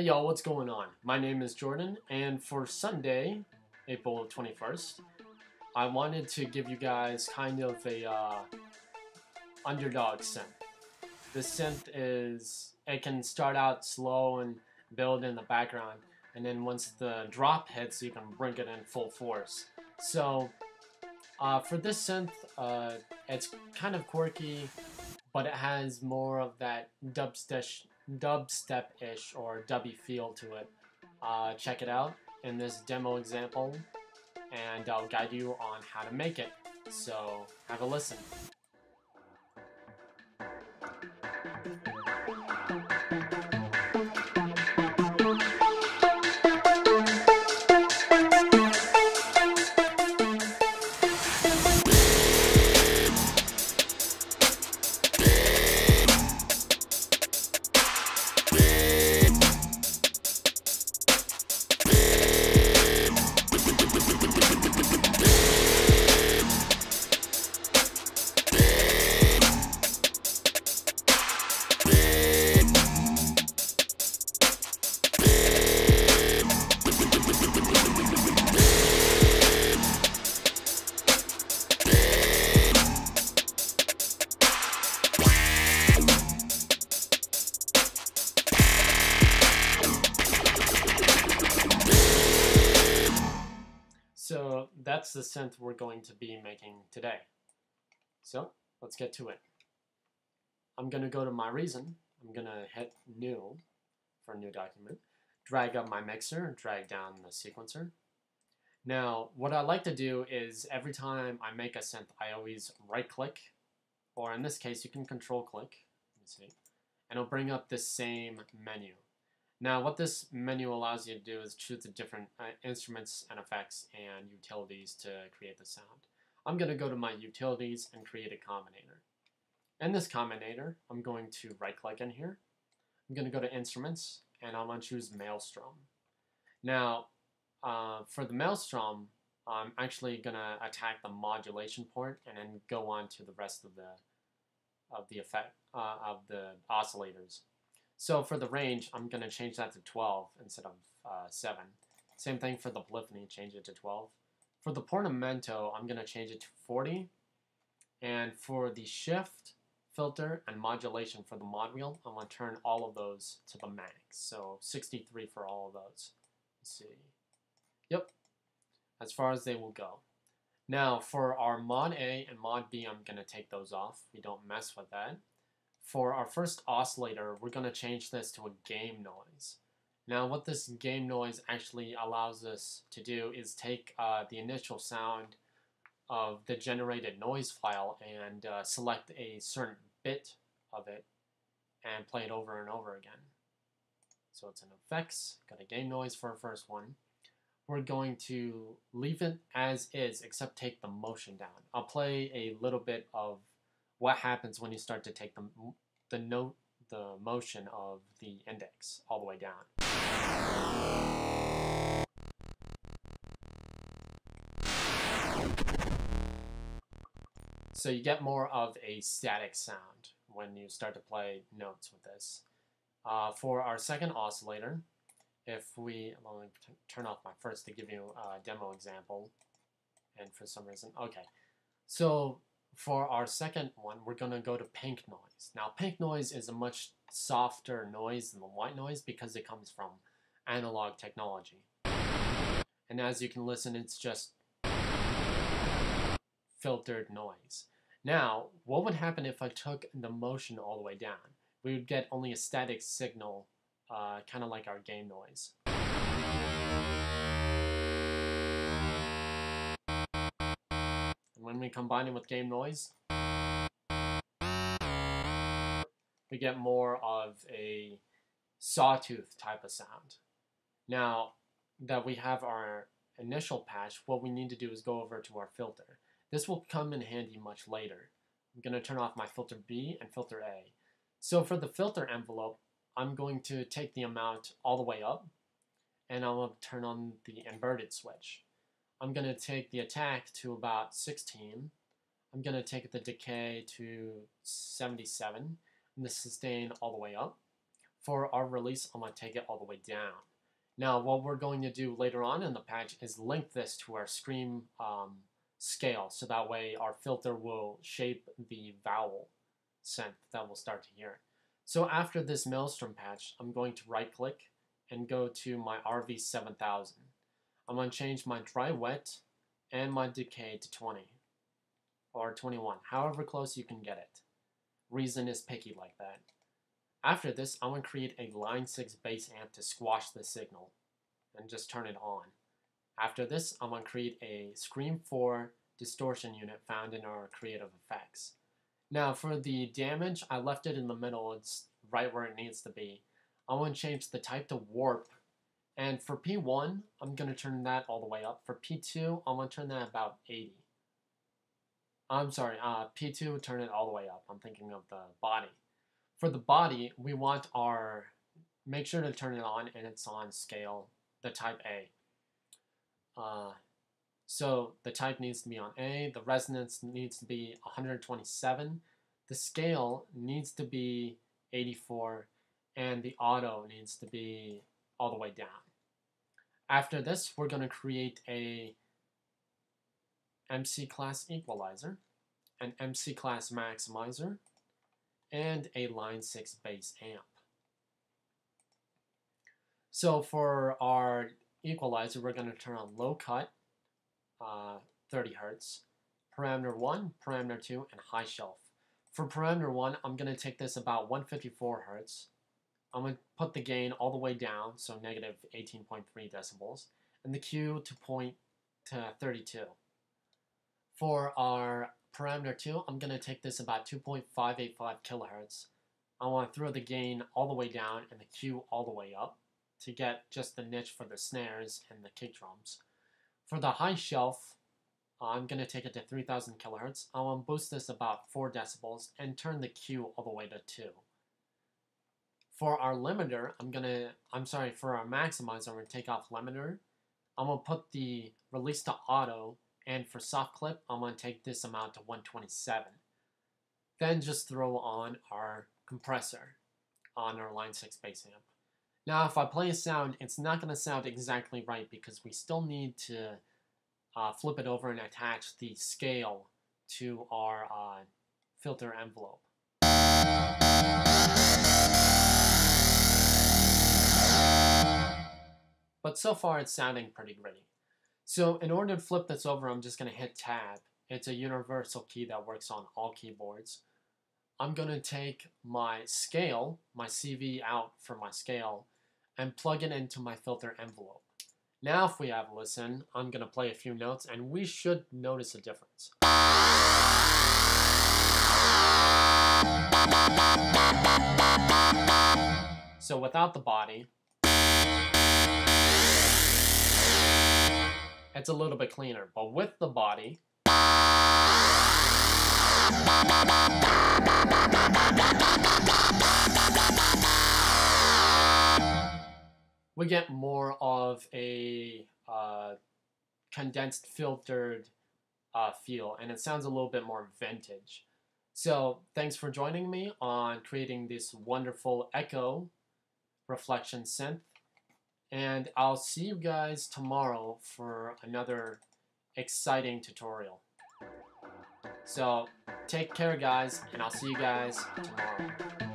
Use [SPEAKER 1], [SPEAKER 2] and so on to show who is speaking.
[SPEAKER 1] Hey y'all, what's going on? My name is Jordan, and for Sunday, April 21st, I wanted to give you guys kind of a Underdog synth. This synth it can start out slow and build in the background, and then once the drop hits, you can bring it in full force. So for this synth, it's kind of quirky, but it has more of that dubstep-ish or dubby feel to it. Check it out in this demo example, and I'll guide you on how to make it. So have a listen. So that's the synth we're going to be making today. So let's get to it. I'm going to go to my Reason. I'm going to hit New for a new document. Drag up my mixer, drag down the sequencer. Now, what I like to do is every time I make a synth, I always right click, or in this case, you can control click, let me see, and it'll bring up this same menu. Now, what this menu allows you to do is choose the different instruments and effects and utilities to create the sound. I'm going to go to my utilities and create a combinator. In this combinator, I'm going to right-click in here. I'm going to go to Instruments, and I'm going to choose Maelstrom. Now, for the Maelstrom, I'm actually going to attack the modulation port and then go on to the rest of the effect of the oscillators. So for the range, I'm going to change that to 12 instead of 7. Same thing for the polyphony, change it to 12. For the portamento, I'm going to change it to 40. And for the shift, filter, and modulation for the mod wheel, I'm going to turn all of those to the max. So 63 for all of those. Let's see. Yep, as far as they will go. Now for our mod A and mod B, I'm going to take those off. We don't mess with that. For our first oscillator, we're going to change this to a game noise. Now what this game noise actually allows us to do is take the initial sound of the generated noise file and select a certain bit of it and play it over and over again. So it's in effects, got a game noise for our first one. We're going to leave it as is except take the motion down. I'll play a little bit of what happens when you start to take the motion of the index all the way down. So you get more of a static sound when you start to play notes with this. For our second oscillator, if we, let me turn off my first to give you a demo example, and for some reason, okay. So for our second one, we're going to go to pink noise. Now, pink noise is a much softer noise than the white noise because it comes from analog technology. And as you can listen, it's just filtered noise. Now, what would happen if I took the motion all the way down? We would get only a static signal, kind of like our game noise. When we combine it with game noise, we get more of a sawtooth type of sound. Now that we have our initial patch, what we need to do is go over to our filter. This will come in handy much later. I'm going to turn off my filter B and filter A. So for the filter envelope, I'm going to take the amount all the way up, and I'm going to turn on the inverted switch. I'm going to take the attack to about 16. I'm going to take the decay to 77, and the sustain all the way up. For our release, I'm going to take it all the way down. Now, what we're going to do later on in the patch is link this to our scream scale, so that way our filter will shape the vowel synth that we'll start to hear. So after this Maelstrom patch, I'm going to right click and go to my RV7000. I'm going to change my dry wet and my decay to 20 or 21, however close you can get it. Reason is picky like that. After this, I'm going to create a line 6 bass amp to squash the signal and just turn it on. After this, I'm going to create a Scream 4 distortion unit found in our creative effects. Now for the damage, I left it in the middle. It's right where it needs to be. I'm going to change the type to warp. And for P1, I'm going to turn that all the way up. For P2, I'm going to turn that about 80. I'm sorry, P2, turn it all the way up. I'm thinking of the body. For the body, we want our, make sure to turn it on and it's on scale, the type A. So the type needs to be on A, the resonance needs to be 127, the scale needs to be 84, and the auto needs to be all the way down. After this, we're going to create a MC class equalizer, an MC class maximizer, and a line 6 bass amp. So for our equalizer, we're going to turn on low cut, 30 Hertz, parameter 1, parameter 2, and high shelf. For parameter 1, I'm going to take this about 154 Hertz. I'm going to put the gain all the way down, so negative 18.3 decibels, and the Q to 32. For our parameter 2, I'm going to take this about 2.585 kilohertz. I want to throw the gain all the way down and the Q all the way up to get just the niche for the snares and the kick drums. For the high shelf, I'm going to take it to 3000 kilohertz. I want to boost this about 4 decibels and turn the Q all the way to 2. For our limiter, for our maximizer, I'm going to take off limiter. I'm going to put the release to auto, and for soft clip, I'm going to take this amount to 127. Then just throw on our compressor on our line 6 bass amp. Now if I play a sound, it's not going to sound exactly right because we still need to flip it over and attach the scale to our filter envelope. But so far it's sounding pretty gritty. So in order to flip this over, I'm just going to hit tab. It's a universal key that works on all keyboards. I'm going to take my scale, my CV out for my scale, and plug it into my filter envelope. Now if we have a listen, I'm going to play a few notes and we should notice a difference. So without the body, it's a little bit cleaner, but with the body, we get more of a condensed, filtered feel, and it sounds a little bit more vintage. So thanks for joining me on creating this wonderful echo reflection synth, and I'll see you guys tomorrow for another exciting tutorial. So take care guys, and I'll see you guys tomorrow.